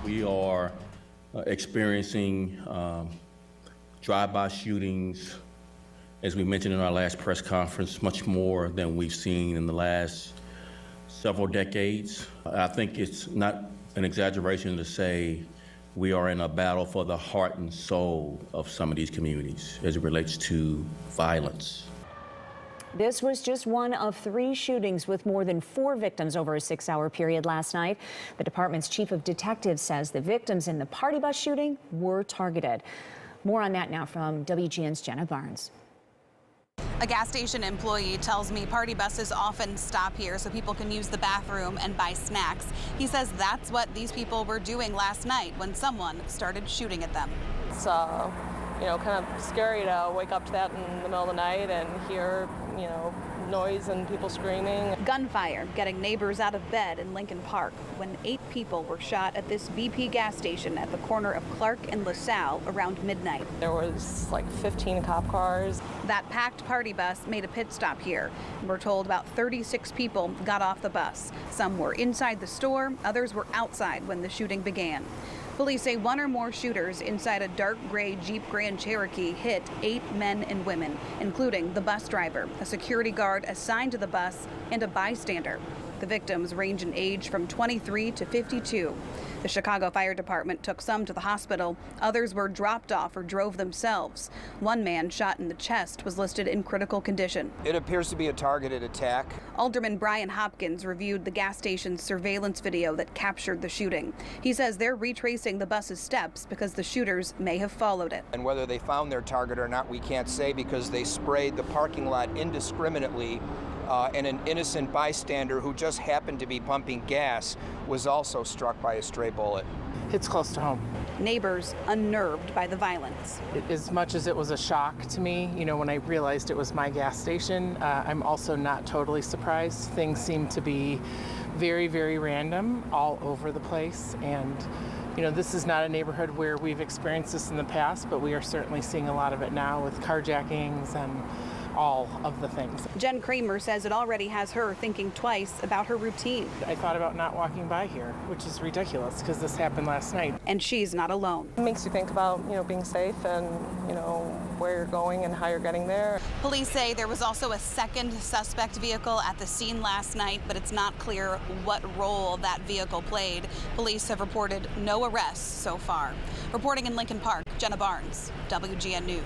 We are experiencing drive-by shootings, as we mentioned in our last press conference, much more than we've seen in the last several decades. I think it's not an exaggeration to say we are in a battle for the heart and soul of some of these communities as it relates to violence. This was just one of 3 shootings with more than 4 victims over a 6-hour period last night. The department's chief of detectives says the victims in the party bus shooting were targeted. More on that now from WGN's Jenna Barnes. A gas station employee tells me party buses often stop here so people can use the bathroom and buy snacks. He says that's what these people were doing last night when someone started shooting at them. It's kind of scary to wake up to that in the middle of the night and hear, noise and people screaming. Gunfire getting neighbors out of bed in Lincoln Park when 8 people were shot at this BP gas station at the corner of Clark and LaSalle around midnight. There was like 15 cop cars. That packed party bus made a pit stop here. We're told about 36 people got off the bus. Some were inside the store, others were outside when the shooting began. Police say 1 or more shooters inside a dark gray Jeep Grand Cherokee hit 8 men and women, including the bus driver, a security guard assigned to the bus, and a bystander. The victims range in age from 23 to 52. The Chicago Fire Department took some to the hospital. Others were dropped off or drove themselves. One man shot in the chest was listed in critical condition. It appears to be a targeted attack. Alderman Brian Hopkins reviewed the gas station's surveillance video that captured the shooting. He says they're retracing the bus's steps because the shooters may have followed it. And whether they found their target or not, we can't say because they sprayed the parking lot indiscriminately. And an innocent bystander who just happened to be pumping gas was also struck by a stray bullet. It's close to home. Neighbors unnerved by the violence. As much as it was a shock to me, when I realized it was my gas station, I'm also not totally surprised. Things seem to be very, very random all over the place. And this is not a neighborhood where we've experienced this in the past, but we are certainly seeing a lot of it now with carjackings and all of the things. Jen Kramer says it already has her thinking twice about her routine. I thought about not walking by here, which is ridiculous because this happened last night. And she's not alone. It makes you think about, being safe and, where you're going and how you're getting there. Police say there was also a second suspect vehicle at the scene last night, but it's not clear what role that vehicle played. Police have reported no arrests so far. Reporting in Lincoln Park, Jenna Barnes, WGN News.